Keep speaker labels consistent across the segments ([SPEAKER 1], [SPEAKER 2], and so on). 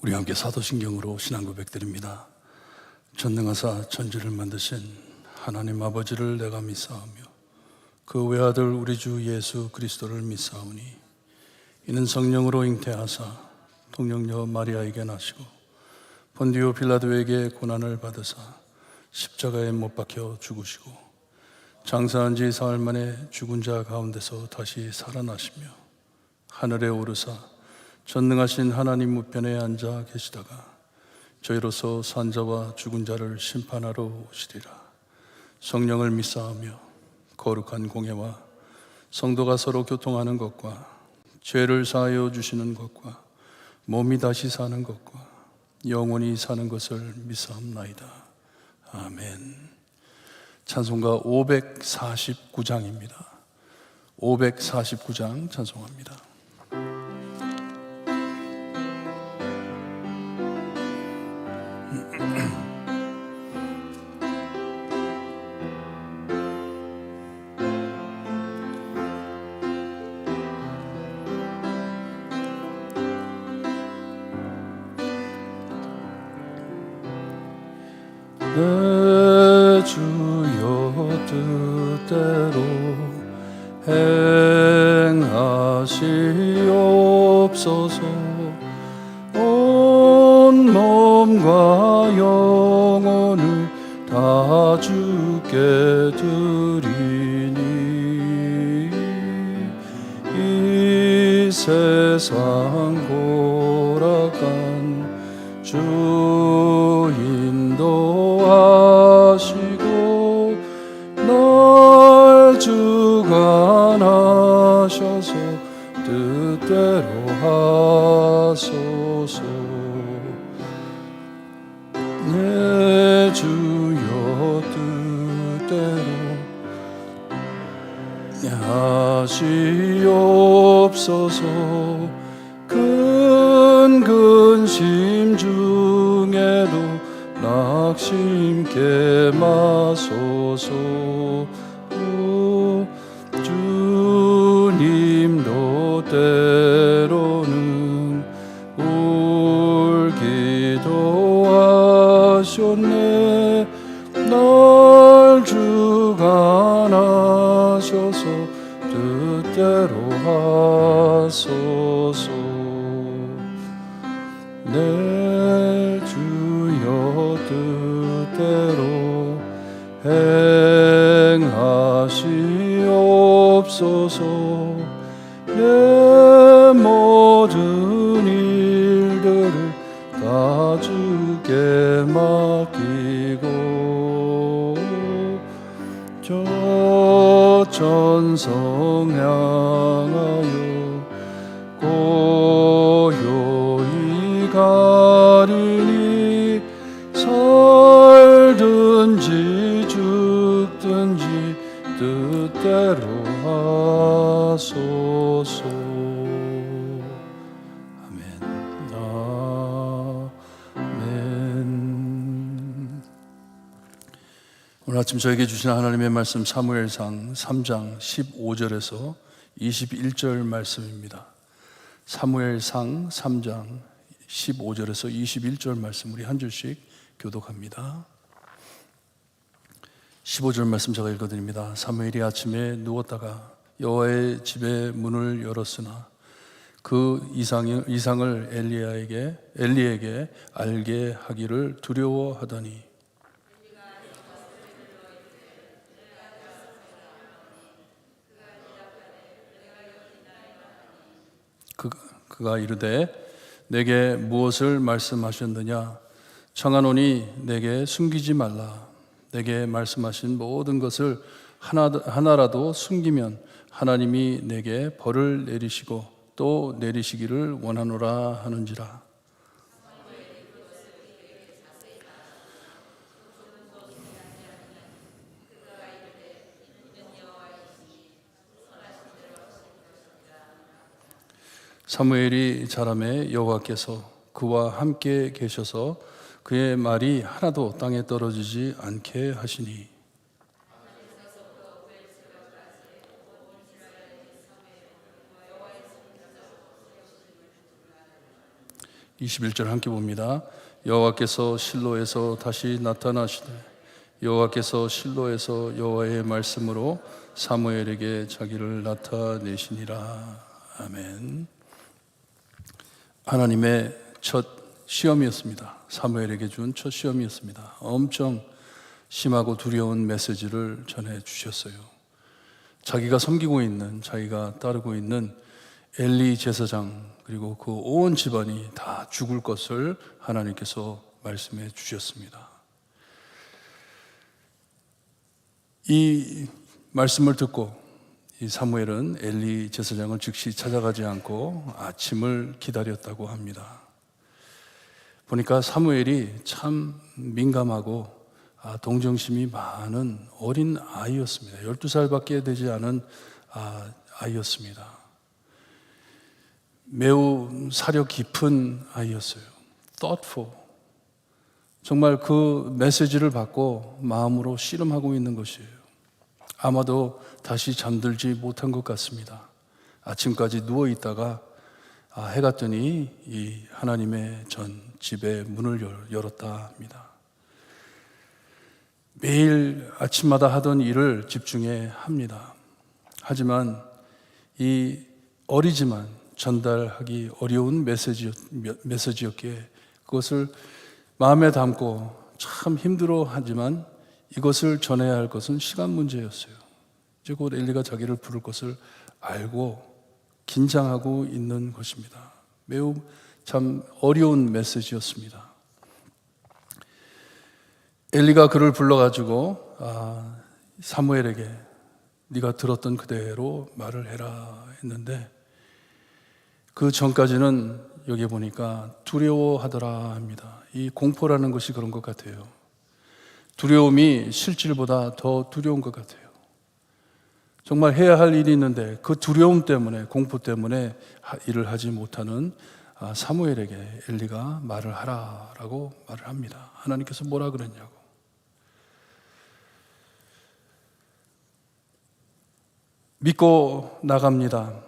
[SPEAKER 1] 우리 함께 사도신경으로 신앙 고백드립니다. 전능하사 천지를 만드신 하나님 아버지를 내가 믿사오며 그 외아들 우리 주 예수 그리스도를 믿사오니 이는 성령으로 잉태하사 동정녀 마리아에게 나시고 본디오 빌라도에게 고난을 받으사 십자가에 못 박혀 죽으시고 장사한 지 사흘 만에 죽은 자 가운데서 다시 살아나시며 하늘에 오르사 전능하신 하나님 우편에 앉아 계시다가 저희로서 산자와 죽은 자를 심판하러 오시리라. 성령을 믿사오며 거룩한 공예와 성도가 서로 교통하는 것과 죄를 사하여 주시는 것과 몸이 다시 사는 것과 영원히 사는 것을 믿사옵나이다. 아멘. 찬송가 549장입니다. 549장 찬송합니다.
[SPEAKER 2] 내 주여 뜻대로 행하시옵소서. 온 몸과 영혼을 다 주께 드리니 이 세상 고락한 주 인도하시고 날 주관하셔서 뜻대로 하소서. 내 주여 뜻대로 하시옵소서. 큰 근심 중에도 낙심케 마소서. 주님도 때로는 울기도 하셨네. 날 주관하셔서 뜻대로 하소서. 내 주여 뜻대로 행하시옵소서. 내 모든 일들을 다 주께 맡기고 저 천성 향하여 고요히 가리니 살든지 죽든지 뜻대로 하소서. 아멘. 아멘.
[SPEAKER 1] 오늘 아침 저에게 주신 하나님의 말씀 사무엘상 3장 15절에서 21절 말씀입니다. 사무엘상 3장 15절에서 21절 말씀 우리 한 줄씩 교독합니다. 15절 말씀 제가 읽어드립니다. 사무엘이 아침에 누웠다가 여호와의 집의 문을 열었으나 그 이상을 엘리에게 알게 하기를 두려워하더니 그가 이르되 내게 무엇을 말씀하셨느냐? 청하노니 내게 숨기지 말라. 내게 말씀하신 모든 것을 하나라도 숨기면 하나님이 내게 벌을 내리시고 또 내리시기를 원하노라 하는지라. 사무엘이 자라매 여호와께서 그와 함께 계셔서 그의 말이 하나도 땅에 떨어지지 않게 하시니 21절 함께 봅니다. 여호와께서 실로에서 다시 나타나시되 여호와께서 실로에서 여호와의 말씀으로 사무엘에게 자기를 나타내시니라. 아멘. 하나님의 첫 시험이었습니다. 사무엘에게 준 첫 시험이었습니다. 엄청 심하고 두려운 메시지를 전해 주셨어요. 자기가 섬기고 있는, 자기가 따르고 있는 엘리 제사장 그리고 그 온 집안이 다 죽을 것을 하나님께서 말씀해 주셨습니다. 이 말씀을 듣고 이 사무엘은 엘리 제사장을 즉시 찾아가지 않고 아침을 기다렸다고 합니다. 보니까 사무엘이 참 민감하고 동정심이 많은 어린 아이였습니다. 12살밖에 되지 않은 아이였습니다. 매우 사려 깊은 아이였어요. thoughtful. 정말 그 메시지를 받고 마음으로 씨름하고 있는 것이에요. 아마도 다시 잠들지 못한 것 같습니다. 아침까지 누워 있다가 해가 뜨니 이 하나님의 전 집의 문을 열었다 합니다. 매일 아침마다 하던 일을 집중해 합니다. 하지만 이 어리지만 전달하기 어려운 메시지였기에 그것을 마음에 담고 참 힘들어 하지만 이것을 전해야 할 것은 시간 문제였어요. 이제 곧 엘리가 자기를 부를 것을 알고 긴장하고 있는 것입니다. 매우 참 어려운 메시지였습니다. 엘리가 그를 불러가지고 사무엘에게 네가 들었던 그대로 말을 해라 했는데 그 전까지는 여기 보니까 두려워하더라 합니다. 이 공포라는 것이 그런 것 같아요. 두려움이 실질보다 더 두려운 것 같아요. 정말 해야 할 일이 있는데 그 두려움 때문에, 공포 때문에 일을 하지 못하는 사무엘에게 엘리가 말을 하라라고 말을 합니다. 하나님께서 뭐라 그랬냐고. 믿고 나갑니다.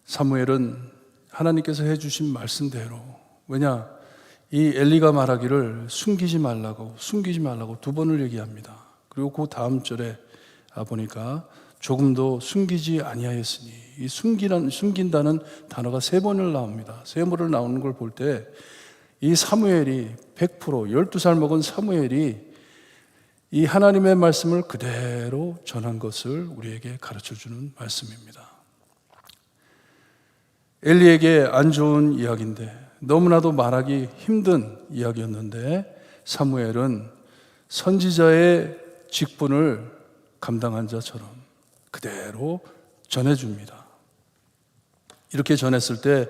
[SPEAKER 1] 사무엘은 하나님께서 해주신 말씀대로, 왜냐, 이 엘리가 말하기를 숨기지 말라고 두 번을 얘기합니다. 그리고 그 다음 절에 보니까 조금도 숨기지 아니하였으니, 이 숨긴다는 단어가 3번을 나옵니다. 3번을 나오는 걸 볼 때 이 사무엘이 100% 12살 먹은 사무엘이 이 하나님의 말씀을 그대로 전한 것을 우리에게 가르쳐주는 말씀입니다. 엘리에게 안 좋은 이야기인데, 너무나도 말하기 힘든 이야기였는데 사무엘은 선지자의 직분을 감당한 자처럼 그대로 전해줍니다. 이렇게 전했을 때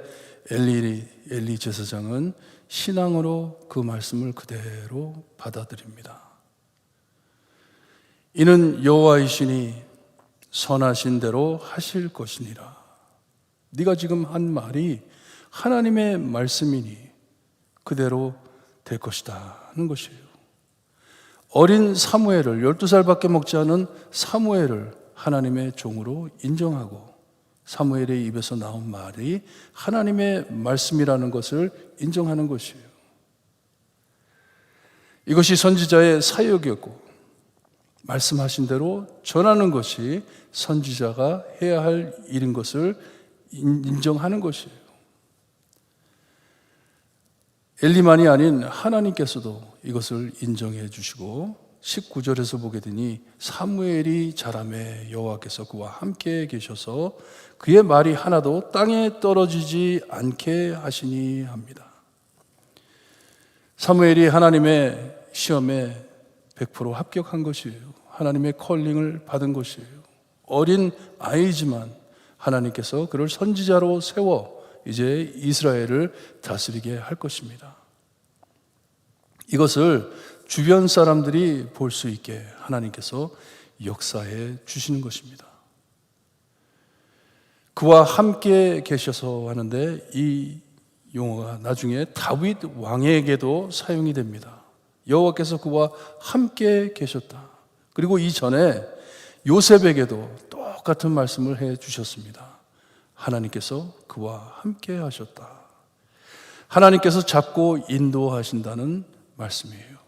[SPEAKER 1] 엘리 제사장은 신앙으로 그 말씀을 그대로 받아들입니다. 이는 여호와이시니 선하신 대로 하실 것이니라. 네가 지금 한 말이 하나님의 말씀이니 그대로 될 것이다 하는 것이에요. 어린 사무엘을, 12살밖에 먹지 않은 사무엘을 하나님의 종으로 인정하고 사무엘의 입에서 나온 말이 하나님의 말씀이라는 것을 인정하는 것이에요. 이것이 선지자의 사역이었고 말씀하신 대로 전하는 것이 선지자가 해야 할 일인 것을 인정하는 것이에요. 엘리만이 아닌 하나님께서도 이것을 인정해 주시고 19절에서 보게 되니 사무엘이 자라매 여호와께서 그와 함께 계셔서 그의 말이 하나도 땅에 떨어지지 않게 하시니 합니다. 사무엘이 하나님의 시험에 100% 합격한 것이에요. 하나님의 컬링을 받은 것이에요. 어린 아이지만 하나님께서 그를 선지자로 세워 이제 이스라엘을 다스리게 할 것입니다. 이것을 주변 사람들이 볼 수 있게 하나님께서 역사해 주시는 것입니다. 그와 함께 계셔서 하는데 이 용어가 나중에 다윗 왕에게도 사용이 됩니다. 여호와께서 그와 함께 계셨다. 그리고 이전에 요셉에게도 똑같은 말씀을 해 주셨습니다. 하나님께서 그와 함께 하셨다. 하나님께서 잡고 인도하신다는 말씀이에요.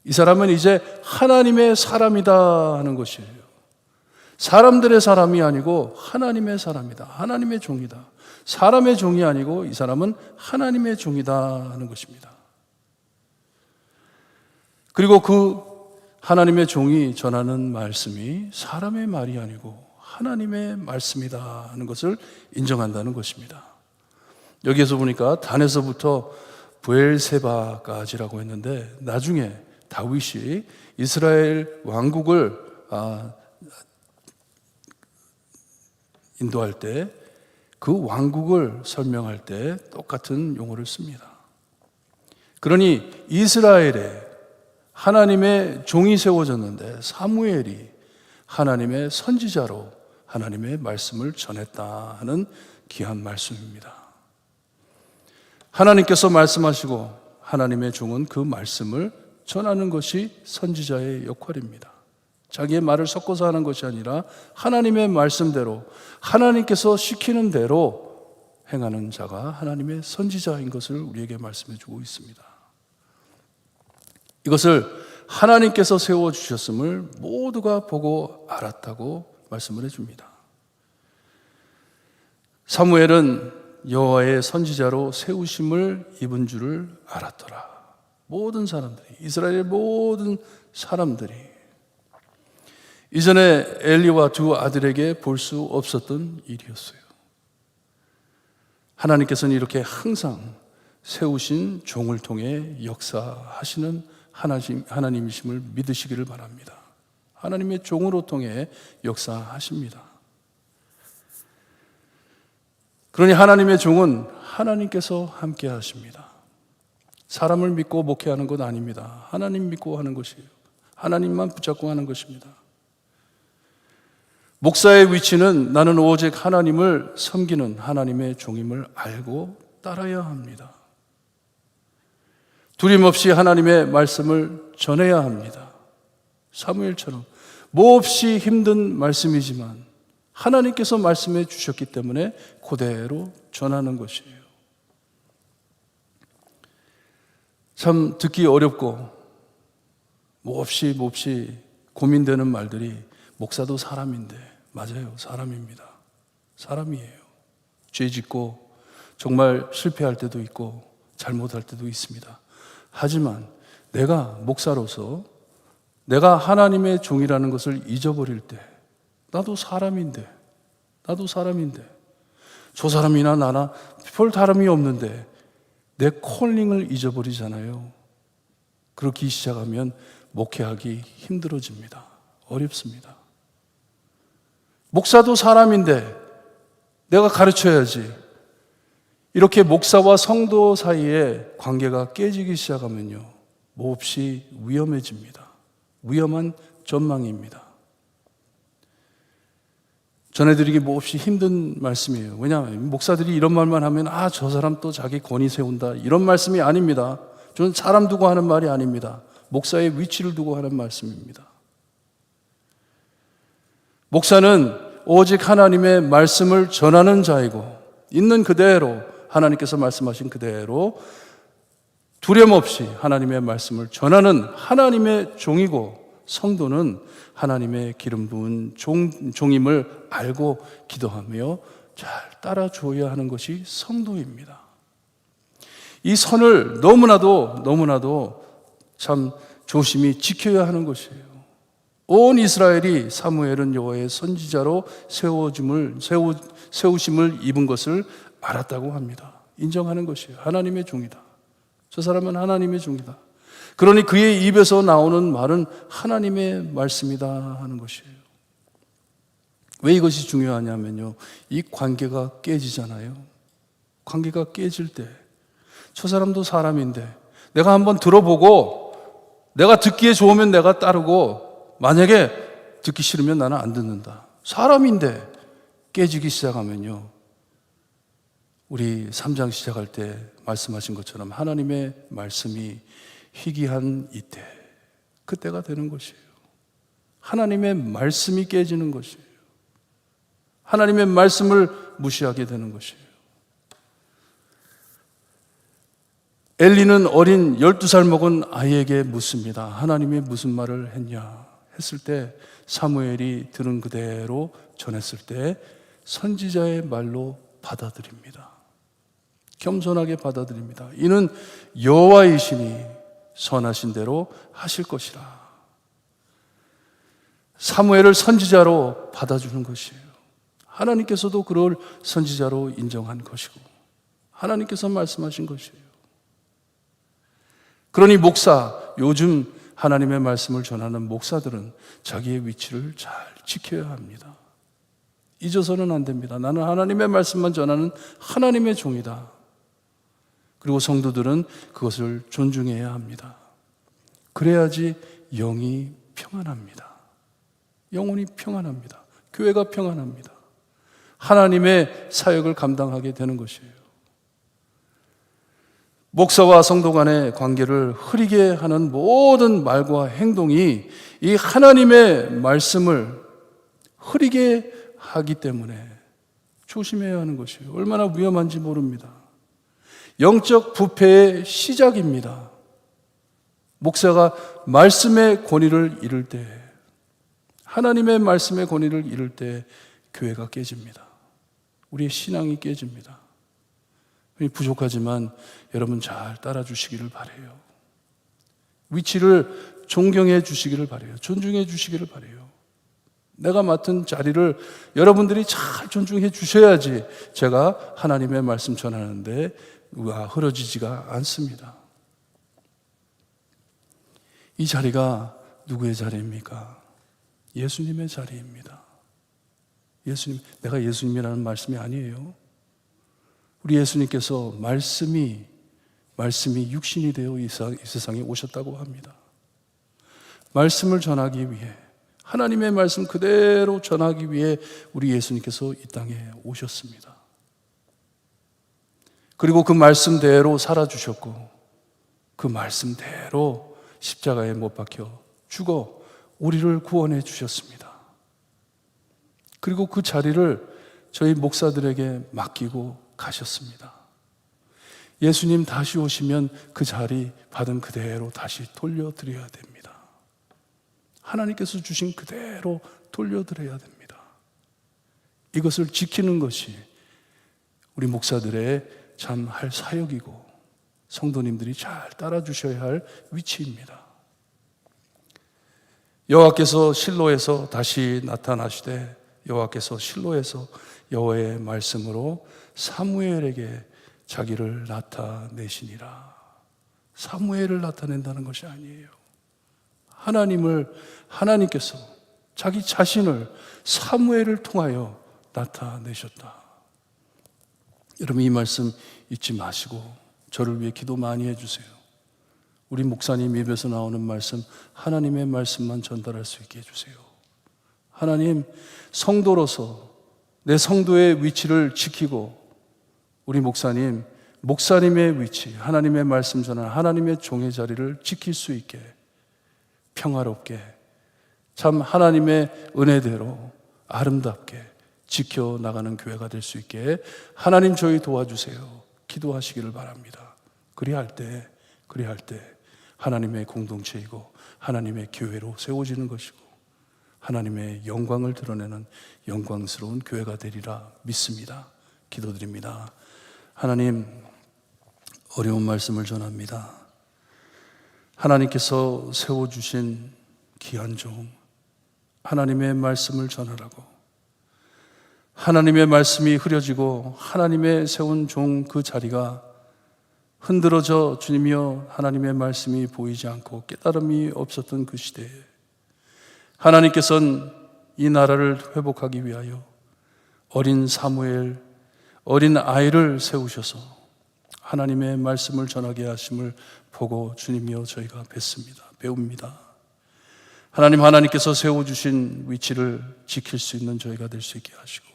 [SPEAKER 1] 이 사람은 이제 하나님의 사람이다 하는 것이에요. 사람들의 사람이 아니고 하나님의 사람이다. 하나님의 종이다. 사람의 종이 아니고 이 사람은 하나님의 종이다 하는 것입니다. 그리고 그 하나님의 종이 전하는 말씀이 사람의 말이 아니고 하나님의 말씀이다 하는 것을 인정한다는 것입니다. 여기에서 보니까 단에서부터 브엘세바까지라고 했는데 나중에 다윗이 이스라엘 왕국을 인도할 때 그 왕국을 설명할 때 똑같은 용어를 씁니다. 그러니 이스라엘에 하나님의 종이 세워졌는데 사무엘이 하나님의 선지자로 하나님의 말씀을 전했다 하는 귀한 말씀입니다. 하나님께서 말씀하시고 하나님의 종은 그 말씀을 전하는 것이 선지자의 역할입니다. 자기의 말을 섞어서 하는 것이 아니라 하나님의 말씀대로 하나님께서 시키는 대로 행하는 자가 하나님의 선지자인 것을 우리에게 말씀해 주고 있습니다. 이것을 하나님께서 세워주셨음을 모두가 보고 알았다고 말씀을 해줍니다. 사무엘은 여호와의 선지자로 세우심을 입은 줄을 알았더라. 모든 사람들이, 이스라엘의 모든 사람들이 이전에 엘리와 두 아들에게 볼 수 없었던 일이었어요. 하나님께서는 이렇게 항상 세우신 종을 통해 역사하시는 하나님이심을 믿으시기를 바랍니다. 하나님의 종으로 통해 역사하십니다. 그러니 하나님의 종은 하나님께서 함께 하십니다. 사람을 믿고 목회하는 것 아닙니다. 하나님 믿고 하는 것이에요. 하나님만 붙잡고 하는 것입니다. 목사의 위치는 나는 오직 하나님을 섬기는 하나님의 종임을 알고 따라야 합니다. 두림없이 하나님의 말씀을 전해야 합니다. 사무엘처럼 몹시 힘든 말씀이지만 하나님께서 말씀해 주셨기 때문에 그대로 전하는 것이에요. 참 듣기 어렵고 몹시 고민되는 말들이 목사도 사람인데, 맞아요, 사람입니다. 사람이에요. 죄 짓고 정말 실패할 때도 있고 잘못할 때도 있습니다. 하지만 내가 목사로서 내가 하나님의 종이라는 것을 잊어버릴 때 나도 사람인데 저 사람이나 나나 별 다름이 없는데 내 콜링을 잊어버리잖아요. 그렇게 시작하면 목회하기 힘들어집니다. 어렵습니다. 목사도 사람인데 내가 가르쳐야지. 이렇게 목사와 성도 사이에 관계가 깨지기 시작하면요, 몹시 위험해집니다. 위험한 전망입니다. 전해드리기 몹시 힘든 말씀이에요. 왜냐하면 목사들이 이런 말만 하면 저 사람 또 자기 권위 세운다, 이런 말씀이 아닙니다. 저는 사람 두고 하는 말이 아닙니다. 목사의 위치를 두고 하는 말씀입니다. 목사는 오직 하나님의 말씀을 전하는 자이고 있는 그대로 하나님께서 말씀하신 그대로 두려움 없이 하나님의 말씀을 전하는 하나님의 종이고, 성도는 하나님의 기름 부은 종임을 알고 기도하며 잘 따라줘야 하는 것이 성도입니다. 이 선을 너무나도 참 조심히 지켜야 하는 것이에요. 온 이스라엘이 사무엘은 여호와의 선지자로 세우심을 입은 것을 알았다고 합니다. 인정하는 것이에요. 하나님의 종이다. 저 사람은 하나님의 종이다. 그러니 그의 입에서 나오는 말은 하나님의 말씀이다 하는 것이에요. 왜 이것이 중요하냐면요, 이 관계가 깨지잖아요. 관계가 깨질 때 저 사람도 사람인데 내가 한번 들어보고 내가 듣기에 좋으면 내가 따르고 만약에 듣기 싫으면 나는 안 듣는다. 사람인데 깨지기 시작하면요, 우리 3장 시작할 때 말씀하신 것처럼 하나님의 말씀이 희귀한 이때, 그때가 되는 것이에요. 하나님의 말씀이 깨지는 것이에요. 하나님의 말씀을 무시하게 되는 것이에요. 엘리는 어린 12살 먹은 아이에게 묻습니다. 하나님이 무슨 말을 했냐 했을 때 사무엘이 들은 그대로 전했을 때 선지자의 말로 받아들입니다. 겸손하게 받아들입니다. 이는 여호와이시니 선하신 대로 하실 것이라. 사무엘을 선지자로 받아주는 것이에요. 하나님께서도 그를 선지자로 인정한 것이고 하나님께서 말씀하신 것이에요. 그러니 목사, 요즘 하나님의 말씀을 전하는 목사들은 자기의 위치를 잘 지켜야 합니다. 잊어서는 안 됩니다. 나는 하나님의 말씀만 전하는 하나님의 종이다. 그리고 성도들은 그것을 존중해야 합니다. 그래야지 영이 평안합니다. 영혼이 평안합니다. 교회가 평안합니다. 하나님의 사역을 감당하게 되는 것이에요. 목사와 성도 간의 관계를 흐리게 하는 모든 말과 행동이 이 하나님의 말씀을 흐리게 하기 때문에 조심해야 하는 것이에요. 얼마나 위험한지 모릅니다. 영적 부패의 시작입니다. 목사가 말씀의 권위를 잃을 때, 하나님의 말씀의 권위를 잃을 때 교회가 깨집니다. 우리의 신앙이 깨집니다. 부족하지만 여러분 잘 따라주시기를 바라요. 위치를 존경해 주시기를 바라요. 존중해 주시기를 바라요. 내가 맡은 자리를 여러분들이 잘 존중해 주셔야지 제가 하나님의 말씀 전하는데 흐려지지가 않습니다. 이 자리가 누구의 자리입니까? 예수님의 자리입니다. 예수님, 내가 예수님이라는 말씀이 아니에요. 우리 예수님께서 말씀이 육신이 되어 이 세상에 오셨다고 합니다. 말씀을 전하기 위해, 하나님의 말씀 그대로 전하기 위해 우리 예수님께서 이 땅에 오셨습니다. 그리고 그 말씀대로 살아주셨고 그 말씀대로 십자가에 못 박혀 죽어 우리를 구원해 주셨습니다. 그리고 그 자리를 저희 목사들에게 맡기고 가셨습니다. 예수님 다시 오시면 그 자리 받은 그대로 다시 돌려드려야 됩니다. 하나님께서 주신 그대로 돌려드려야 됩니다. 이것을 지키는 것이 우리 목사들의 참 할 사역이고 성도님들이 잘 따라주셔야 할 위치입니다. 여호와께서 실로에서 다시 나타나시되 여호와께서 실로에서 여호와의 말씀으로 사무엘에게 자기를 나타내시니라. 사무엘을 나타낸다는 것이 아니에요. 하나님께서 자기 자신을 사무엘을 통하여 나타내셨다. 여러분 이 말씀 잊지 마시고 저를 위해 기도 많이 해주세요. 우리 목사님 입에서 나오는 말씀, 하나님의 말씀만 전달할 수 있게 해주세요. 하나님, 성도로서 내 성도의 위치를 지키고 우리 목사님의 위치, 하나님의 말씀 전하는 하나님의 종의 자리를 지킬 수 있게 평화롭게 참 하나님의 은혜대로 아름답게 지켜나가는 교회가 될 수 있게 하나님 저희 도와주세요. 기도하시기를 바랍니다. 그리할 때 하나님의 공동체이고 하나님의 교회로 세워지는 것이고 하나님의 영광을 드러내는 영광스러운 교회가 되리라 믿습니다. 기도드립니다. 하나님, 어려운 말씀을 전합니다. 하나님께서 세워주신 귀한 종, 하나님의 말씀을 전하라고, 하나님의 말씀이 흐려지고 하나님의 세운 종 그 자리가 흔들어져 주님이여 하나님의 말씀이 보이지 않고 깨달음이 없었던 그 시대에 하나님께서는 이 나라를 회복하기 위하여 어린 사무엘, 어린 아이를 세우셔서 하나님의 말씀을 전하게 하심을 보고 주님이여 저희가 배웁니다. 하나님께서 세워주신 위치를 지킬 수 있는 저희가 될 수 있게 하시고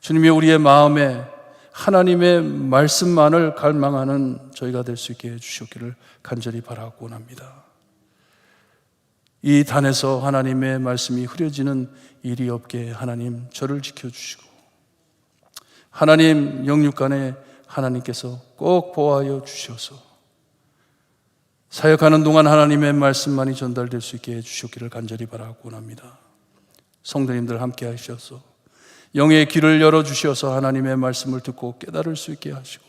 [SPEAKER 1] 주님이여 우리의 마음에 하나님의 말씀만을 갈망하는 저희가 될 수 있게 해주셨기를 간절히 바라고 원합니다. 이 단에서 하나님의 말씀이 흐려지는 일이 없게 하나님 저를 지켜주시고 하나님 영육간에 하나님께서 꼭 보호하여 주셔서 사역하는 동안 하나님의 말씀만이 전달될 수 있게 해주셨기를 간절히 바라고 원합니다. 성도님들 함께 하셔서 영의 귀를 열어주셔서 하나님의 말씀을 듣고 깨달을 수 있게 하시고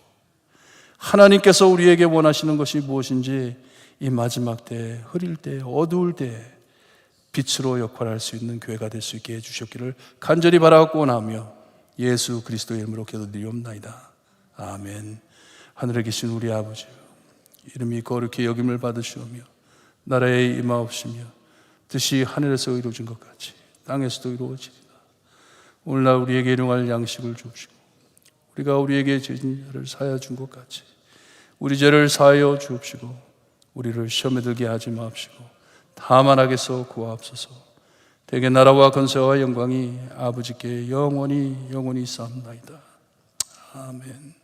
[SPEAKER 1] 하나님께서 우리에게 원하시는 것이 무엇인지 이 마지막 때, 흐릴 때, 어두울 때 빛으로 역할할 수 있는 교회가 될 수 있게 해주셨기를 간절히 바라고 원하며 예수 그리스도의 이름으로 기도드리옵나이다. 아멘. 하늘에 계신 우리 아버지, 이름이 거룩히 여김을 받으시오며 나라에 임하옵시며 뜻이 하늘에서 이루어진 것 같이 땅에서도 이루어지리다. 오늘날 우리에게 일용할 양식을 주옵시고 우리가 우리에게 죄진 자를 사하여 준 것 같이 우리 죄를 사하여 주옵시고 우리를 시험에 들게 하지 마옵시고 다만 악에서 구하옵소서. 대개 나라와 권세와 영광이 아버지께 영원히 있사옵나이다. 아멘.